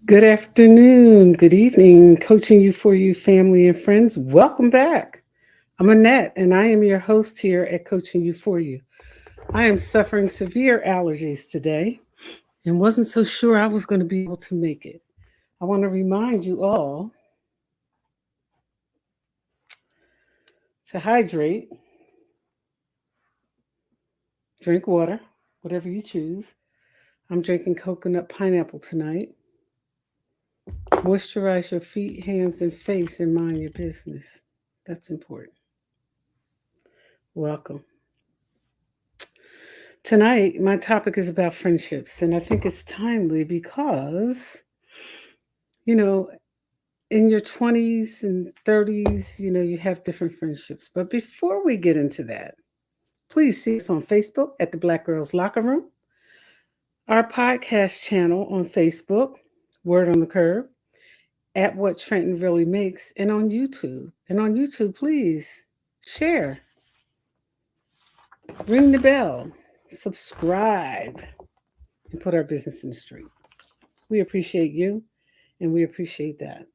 Good afternoon, good evening, coaching you for you, family and friends. Welcome back. I'm Annette, and I am your host here at Coaching You For You. I am suffering severe allergies today and wasn't so sure I was going to be able to make it. I want to remind you all to hydrate, drink water, whatever you choose. I'm drinking coconut pineapple tonight. Moisturize your feet, hands, and face and mind your business. That's important. Welcome. Tonight, my topic is about friendships, and I think it's timely because, you know, in your 20s and 30s, you have different friendships. But before we get into that, please see us on Facebook at the Black Girls Locker Room, our podcast channel on Facebook, Word on the Curb, at What Trenton Really Makes, and on YouTube. And on YouTube, please share, ring the bell, subscribe, and put our business in the street. We appreciate you. And we appreciate that.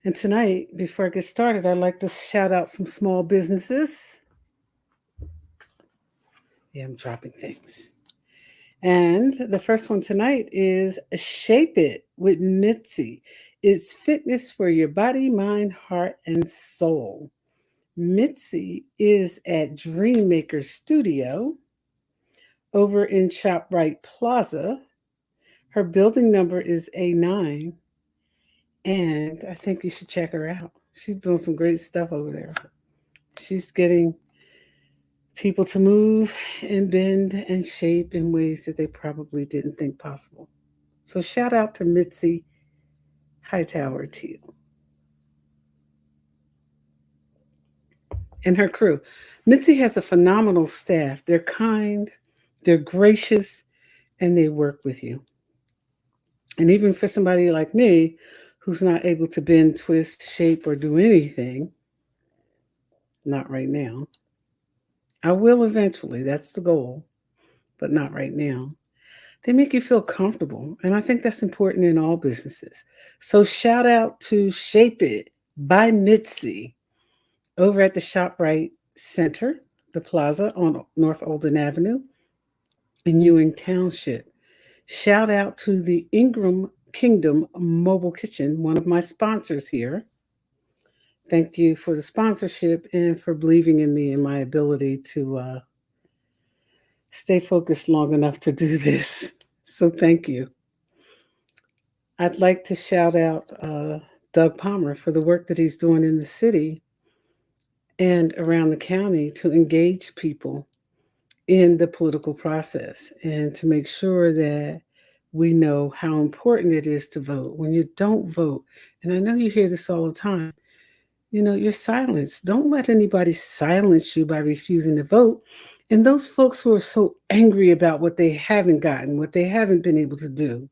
And tonight, before I get started, I'd like to shout out some small businesses. Yeah, I'm dropping things. And the first one tonight is Shape It with Mitzi. It's fitness for your body, mind, heart, and soul. Mitzi is at Dreammaker Studio over in ShopRite Plaza. Her building number is A9. And I think you should check her out. She's doing some great stuff over there. She's getting people to move and bend and shape in ways that they probably didn't think possible. So shout out to Mitzi Hightower Teal and her crew. Mitzi has a phenomenal staff. They're kind, they're gracious, and they work with you. And even for somebody like me who's not able to bend, twist, shape, or do anything, not right now. I will eventually, that's the goal, but not right now. They make you feel comfortable. And I think that's important in all businesses. So shout out to Shape It by Mitzi over at the ShopRite Center, the plaza on North Olden Avenue in Ewing Township. Shout out to the Ingram Kingdom Mobile Kitchen, one of my sponsors here. Thank you for the sponsorship and for believing in me and my ability to stay focused long enough to do this. So thank you. I'd like to shout out Doug Palmer for the work that he's doing in the city and around the county to engage people in the political process and to make sure that we know how important it is to vote. When you don't vote, and I know you hear this all the time, you're silenced. Don't let anybody silence you by refusing to vote. And those folks who are so angry about what they haven't gotten, what they haven't been able to do,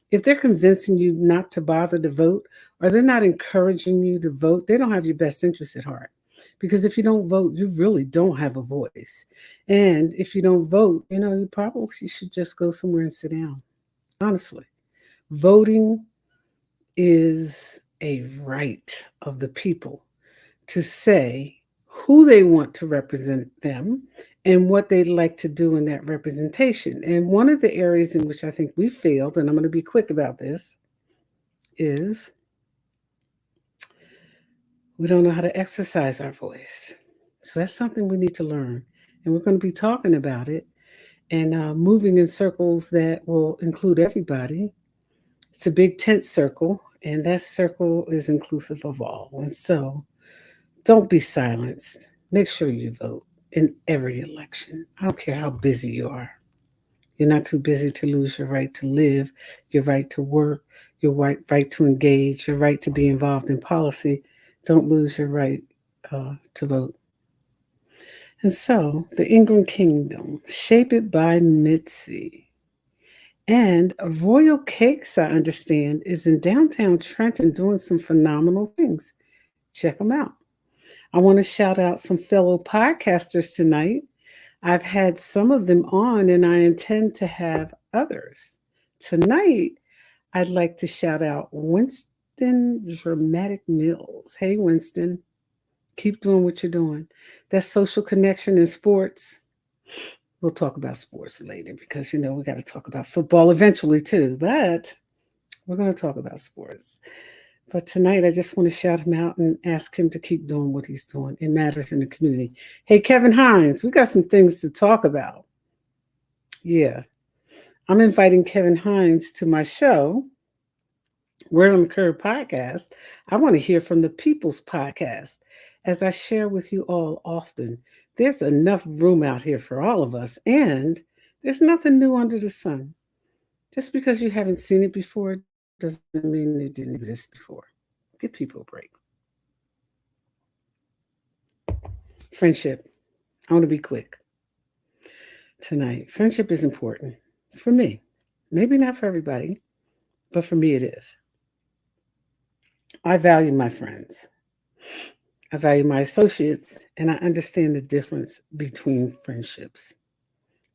if they're convincing you not to bother to vote or they're not encouraging you to vote, they don't have your best interest at heart. Because if you don't vote, you really don't have a voice. And if you don't vote, you probably should just go somewhere and sit down. Honestly, voting is a right of the people to say who they want to represent them and what they'd like to do in that representation. And one of the areas in which I think we failed, and I'm going to be quick about this, is we don't know how to exercise our voice. So that's something we need to learn. And we're going to be talking about it and moving in circles that will include everybody. It's a big tent circle, and that circle is inclusive of all. And so don't be silenced. Make sure you vote in every election. I don't care how busy you are. You're not too busy to lose your right to live, your right to work, your right to engage, your right to be involved in policy. Don't lose your right to vote. And so, the Ingram Kingdom, Shape It by Mitzi. And Royal Cakes, I understand, is in downtown Trenton doing some phenomenal things. Check them out. I want to shout out some fellow podcasters tonight. I've had some of them on, and I intend to have others. Tonight, I'd like to shout out Winston Dramatic Mills. Hey, Winston, keep doing what you're doing. That social connection in sports. We'll talk about sports later because, we got to talk about football eventually too, but we're going to talk about sports. But tonight, I just want to shout him out and ask him to keep doing what he's doing. It matters in the community. Hey, Kevin Hines, we got some things to talk about. Yeah, I'm inviting Kevin Hines to my show, Word on the Curb podcast. I want to hear from the People's Podcast. As I share with you all often, there's enough room out here for all of us, and there's nothing new under the sun. Just because you haven't seen it before doesn't mean it didn't exist before. Give people a break. Friendship. I want to be quick tonight. Friendship is important for me. Maybe not for everybody, but for me it is. I value my friends. I value my associates, and I understand the difference between friendships.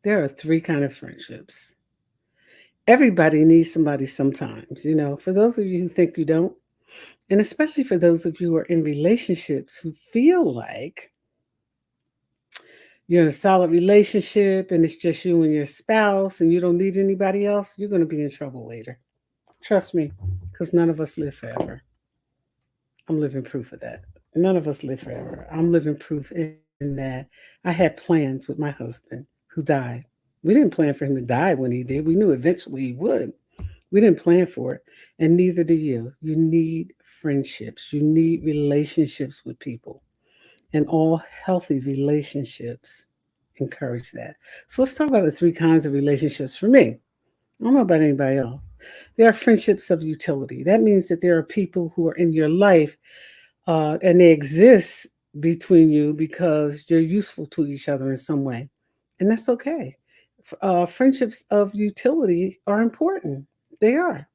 There are three kind of friendships. Everybody needs somebody sometimes, For those of you who think you don't, and especially for those of you who are in relationships who feel like you're in a solid relationship and it's just you and your spouse and you don't need anybody else, you're going to be in trouble later. Trust me, because none of us live forever. I'm living proof of that. None of us live forever. I'm living proof in that I had plans with my husband who died. We didn't plan for him to die when he did. We knew eventually he would. We didn't plan for it. And neither do you. You need friendships. You need relationships with people. And all healthy relationships encourage that. So let's talk about the three kinds of relationships for me. I don't know about anybody else. There are friendships of utility. That means that there are people who are in your life and they exist between you because you're useful to each other in some way. And that's okay. Friendships of utility are important. They are.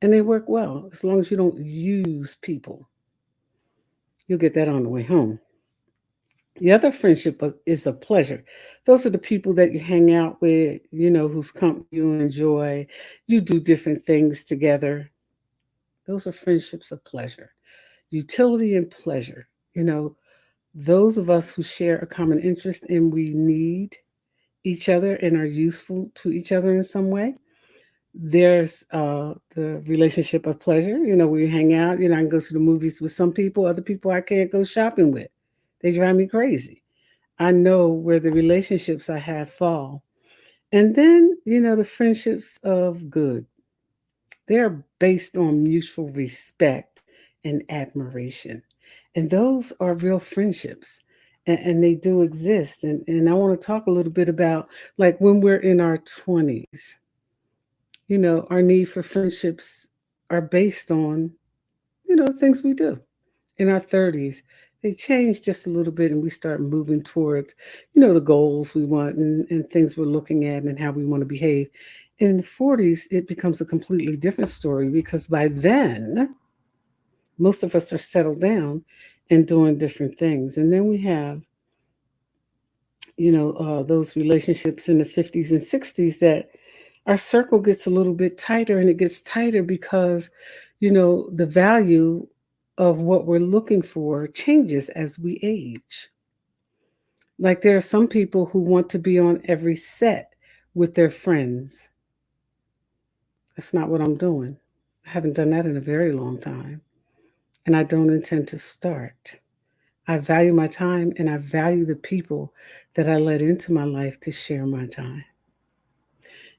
And they work well as long as you don't use people. You'll get that on the way home. The other friendship is a pleasure. Those are the people that you hang out with, whose company you enjoy. You do different things together. Those are friendships of pleasure. Utility and pleasure. Those of us who share a common interest and we need each other and are useful to each other in some way. There's the relationship of pleasure, where you hang out. I can go to the movies with some people, other people I can't go shopping with. They drive me crazy. I know where the relationships I have fall. And then, the friendships of good. They're based on mutual respect and admiration. And those are real friendships. And they do exist. And I want to talk a little bit about like when we're in our 20s, our need for friendships are based on, things we do. In our 30s, they change just a little bit and we start moving towards, the goals we want and things we're looking at and how we want to behave. In the 40s, it becomes a completely different story because by then, most of us are settled down and doing different things. And then we have, those relationships in the 50s and 60s that our circle gets a little bit tighter and it gets tighter because, the value of what we're looking for changes as we age. Like there are some people who want to be on every set with their friends. That's not what I'm doing. I haven't done that in a very long time, and I don't intend to start. I value my time and I value the people that I let into my life to share my time.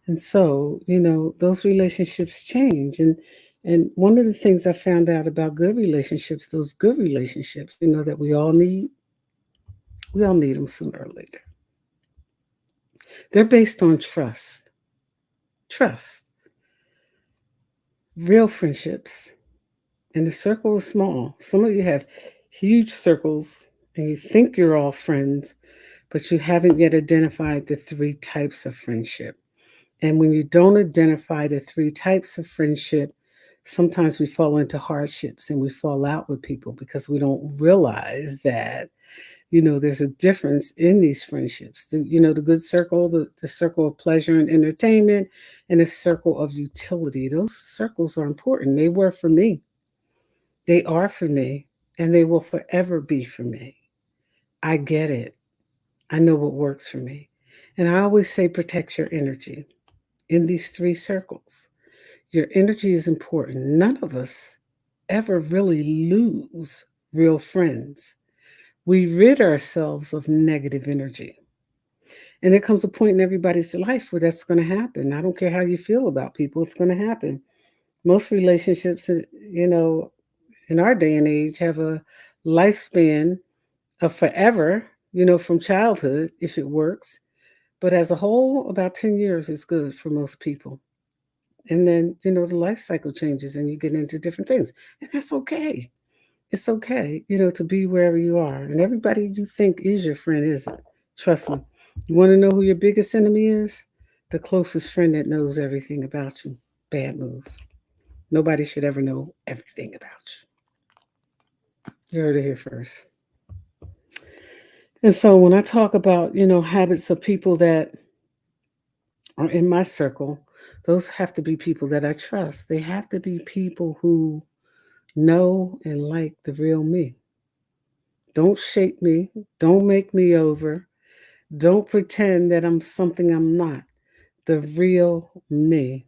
And so, those relationships change. And one of the things I found out about good relationships, those good relationships, that we all need them sooner or later. They're based on trust. Trust. Real friendships. And the circle is small. Some of you have huge circles and you think you're all friends, but you haven't yet identified the three types of friendship. And when you don't identify the three types of friendship, sometimes we fall into hardships and we fall out with people because we don't realize that, There's a difference in these friendships. The good circle, the circle of pleasure and entertainment, and the circle of utility. Those circles are important. They were for me. They are for me, and they will forever be for me. I get it. I know what works for me. And I always say protect your energy in these three circles. Your energy is important. None of us ever really lose real friends. We rid ourselves of negative energy. And there comes a point in everybody's life where that's going to happen. I don't care how you feel about people, it's going to happen. Most relationships, you know, in our day and age have a lifespan of forever, from childhood, if it works. But as a whole, about 10 years is good for most people. And then, the life cycle changes and you get into different things. And that's okay. It's okay, to be wherever you are. And everybody you think is your friend isn't. Trust me. You want to know who your biggest enemy is? The closest friend that knows everything about you. Bad move. Nobody should ever know everything about you. You heard it here first. And so when I talk about, habits of people that are in my circle, those have to be people that I trust. They have to be people who know and like the real me. Don't shape me. Don't make me over. Don't pretend that I'm something I'm not. The real me.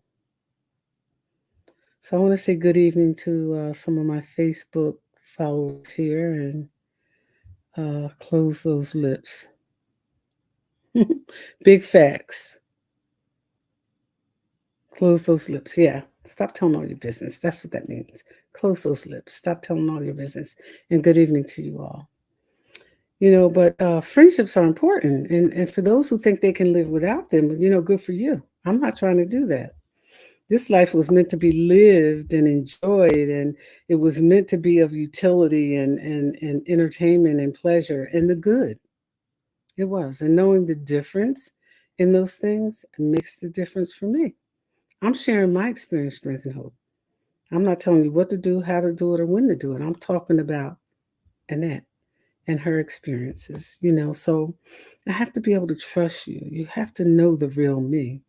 So I want to say good evening to some of my Facebook followers here and close those lips. Big facts. Close those lips. Yeah. Stop telling all your business. That's what that means. Close those lips. Stop telling all your business. And good evening to you all. But friendships are important. And for those who think they can live without them, good for you. I'm not trying to do that. This life was meant to be lived and enjoyed, and it was meant to be of utility and entertainment and pleasure and the good. It was. And knowing the difference in those things makes the difference for me. I'm sharing my experience, strength, and hope. I'm not telling you what to do, how to do it, or when to do it. I'm talking about Annette and her experiences, So I have to be able to trust you. You have to know the real me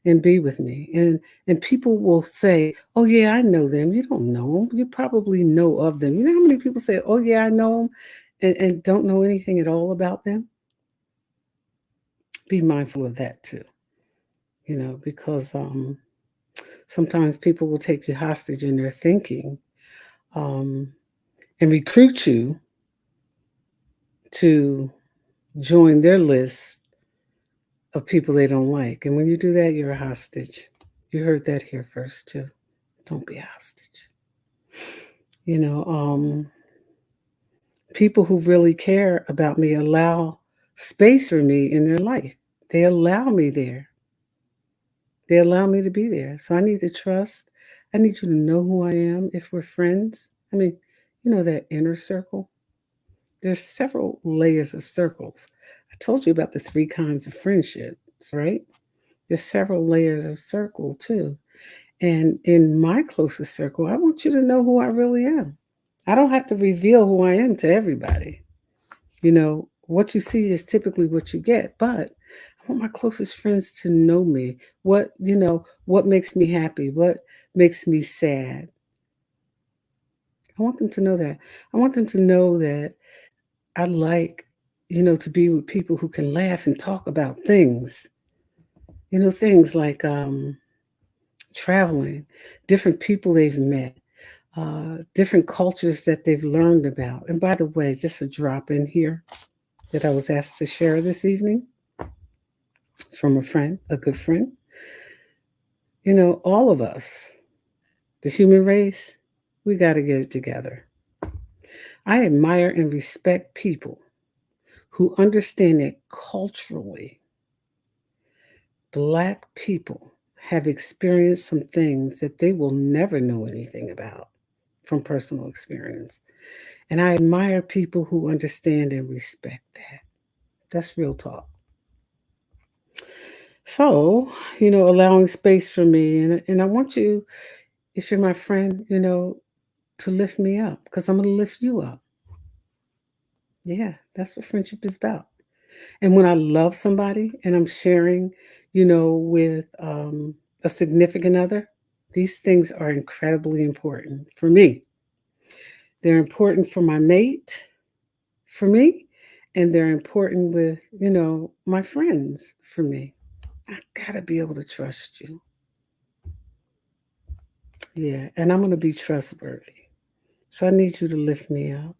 and be with me. And people will say, "Oh yeah, I know them." You don't know them. You probably know of them. You know how many people say, "Oh yeah, I know them," and don't know anything at all about them? Be mindful of that too, because sometimes people will take you hostage in their thinking um, and recruit you to join their list of people they don't like. And when you do that, you're a hostage. You heard that here first too. Don't be a hostage. You know, um, People who really care about me allow space for me in their life. They allow me there. They allow me to be there. So I need to trust. I need you to know who I am if we're friends. I mean, that inner circle. There's several layers of circles. I told you about the three kinds of friendships, right? There's several layers of circle too. And in my closest circle, I want you to know who I really am. I don't have to reveal who I am to everybody. What you see is typically what you get, but I want my closest friends to know me. What makes me happy, what makes me sad. I want them to know that. I want them to know that I like, to be with people who can laugh and talk about things. Things like traveling, different people they've met, different cultures that they've learned about. And by the way, just a drop in here that I was asked to share this evening from a friend, a good friend. All of us, the human race, we got to get it together. I admire and respect people who understand that culturally, Black people have experienced some things that they will never know anything about from personal experience. And I admire people who understand and respect that. That's real talk. So, allowing space for me. And I want you, if you're my friend, to lift me up because I'm going to lift you up. Yeah, that's what friendship is about. And when I love somebody and I'm sharing, with a significant other, these things are incredibly important for me. They're important for my mate, for me, and they're important with, my friends for me. I gotta be able to trust you. Yeah, and I'm gonna be trustworthy. So I need you to lift me up.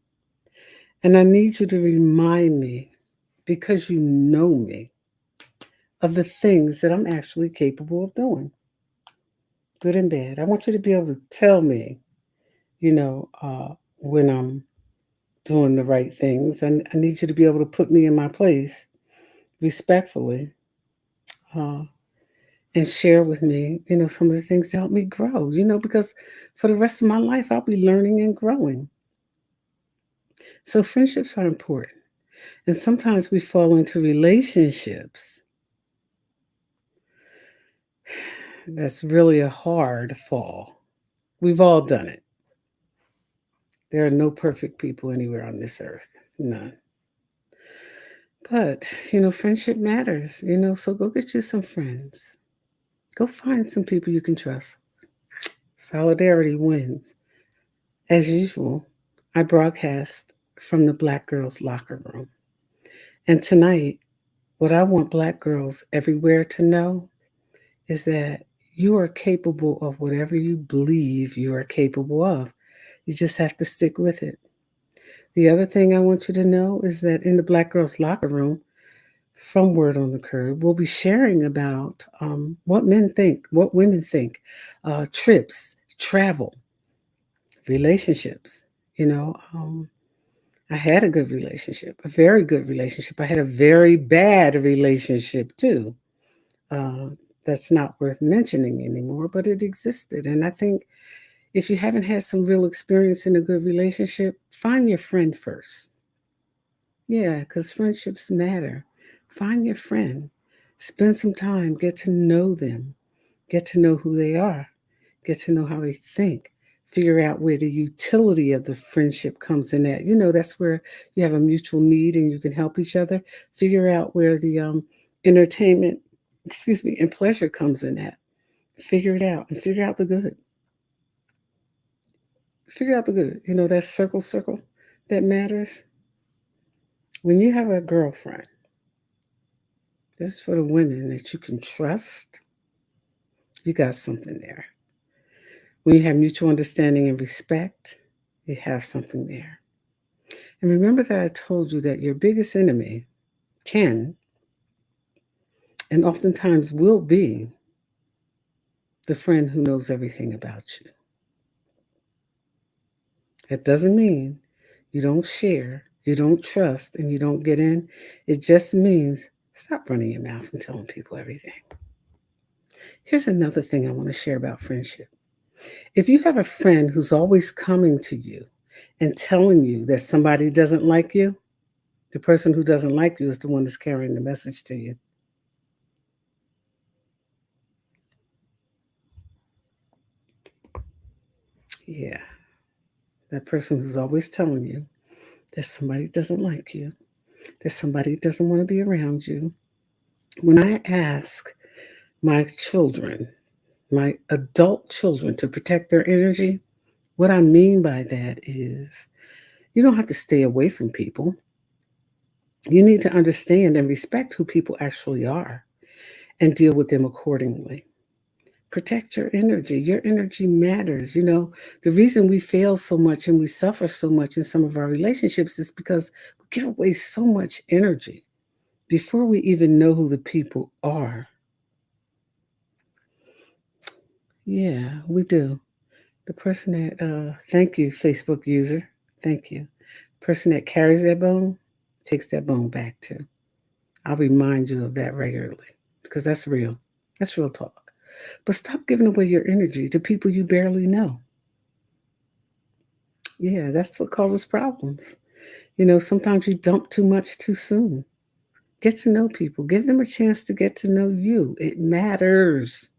And I need you to remind me, because you know me, of the things that I'm actually capable of doing, good and bad. I want you to be able to tell me, when I'm doing the right things. And I need you to be able to put me in my place respectfully, uh, and share with me, some of the things to help me grow, because for the rest of my life, I'll be learning and growing. So friendships are important. And sometimes we fall into relationships that's really a hard fall. We've all done it. There are no perfect people anywhere on this earth. None. But, friendship matters, so go get you some friends. Go find some people you can trust. Solidarity wins. As usual, I broadcast from the Black Girls Locker Room. And tonight, what I want Black girls everywhere to know is that you are capable of whatever you believe you are capable of. You just have to stick with it. The other thing I want you to know is that in the Black Girls Locker Room, from Word on the Curb, we'll be sharing about what men think, what women think, trips, travel, relationships. You know, I had a good relationship, a very good relationship. I had a very bad relationship too. Uh, that's not worth mentioning anymore, but it existed. And I think if you haven't had some real experience in a good relationship, find your friend first. Yeah, because friendships matter. Find your friend, spend some time, get to know them, get to know who they are, get to know how they think, figure out where the utility of the friendship comes in at. That's where you have a mutual need and you can help each other. Figure out where the entertainment, excuse me, and pleasure comes in at. Figure it out and figure out the good. Figure out the good. That circle that matters. When you have a girlfriend, this is for the women that you can trust. You got something there. When you have mutual understanding and respect, you have something there. And remember that I told you that your biggest enemy can and oftentimes will be the friend who knows everything about you. That doesn't mean you don't share, you don't trust, and you don't get in. It just means stop running your mouth and telling people everything. Here's another thing I want to share about friendship. If you have a friend who's always coming to you and telling you that somebody doesn't like you, the person who doesn't like you is the one that's carrying the message to you. Yeah, that person who's always telling you that somebody doesn't like you, that somebody doesn't want to be around you. When I ask my children, my adult children, to protect their energy, what I mean by that is you don't have to stay away from people. You need to understand and respect who people actually are and deal with them accordingly. Protect your energy. Your energy matters. The reason we fail so much and we suffer so much in some of our relationships is because we give away so much energy before we even know who the people are. Yeah, we do. The person that, thank you, Facebook user, thank you. Person that carries that bone takes that bone back too. I'll remind you of that regularly because that's real. That's real talk. But stop giving away your energy to people you barely know. Yeah, that's what causes problems. Sometimes you dump too much too soon. Get to know people, give them a chance to get to know you. It matters.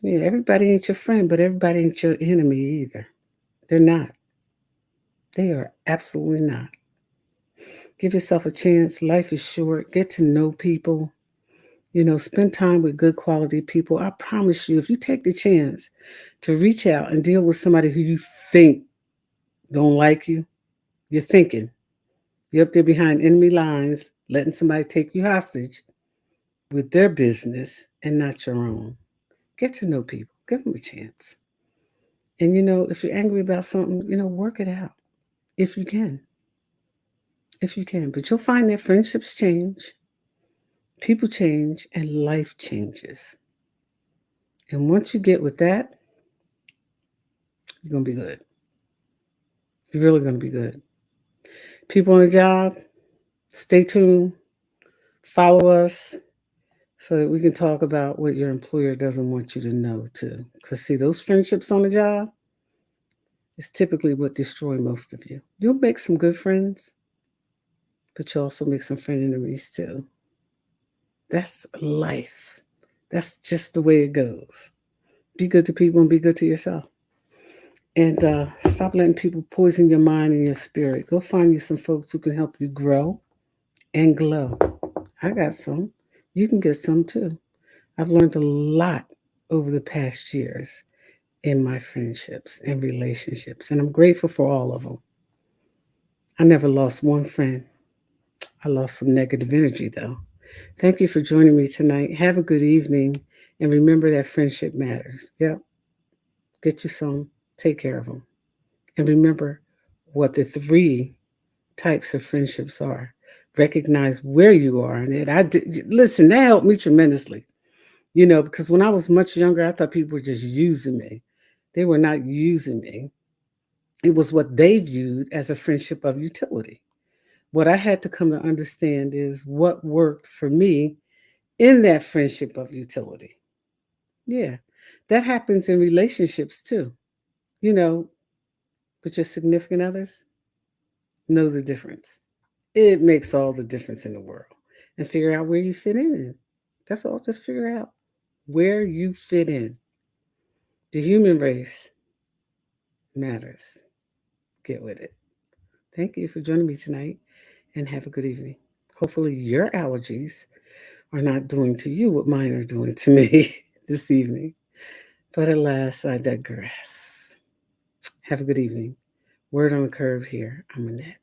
Yeah, everybody ain't your friend, but everybody ain't your enemy either. They're not. They are absolutely not. Give yourself a chance. Life is short. Get to know people. Spend time with good quality people. I promise you, if you take the chance to reach out and deal with somebody who you think don't like you, you're thinking. You're up there behind enemy lines, letting somebody take you hostage with their business and not your own. Get to know people. Give them a chance. And if you're angry about something, work it out if you can. If you can. But you'll find that friendships change, people change, and life changes. And once you get with that, you're going to be good. You're really going to be good. People on the job, stay tuned. Follow us so that we can talk about what your employer doesn't want you to know, too. Because, see, those friendships on the job is typically what destroy most of you. You'll make some good friends, but you also make some friend enemies, too. That's life. That's just the way it goes. Be good to people and be good to yourself. And stop letting people poison your mind and your spirit. Go find you some folks who can help you grow and glow. I got some. You can get some too. I've learned a lot over the past years in my friendships and relationships, and I'm grateful for all of them. I never lost one friend. I lost some negative energy though. Thank you for joining me tonight. Have a good evening, and remember that friendship matters. Yep. Get you some. Take care of them. And remember what the three types of friendships are. Recognize where you are in it. Listen, that helped me tremendously. Because when I was much younger, I thought people were just using me. They were not using me. It was what they viewed as a friendship of utility. What I had to come to understand is what worked for me in that friendship of utility. Yeah, that happens in relationships too. You know, with your significant others, know the difference. It makes all the difference in the world. And figure out where you fit in. That's all. Just figure out where you fit in. The human race matters. Get with it. Thank you for joining me tonight and have a good evening. Hopefully, your allergies are not doing to you what mine are doing to me this evening. But alas, I digress. Have a good evening. Word on the curve here. I'm Annette.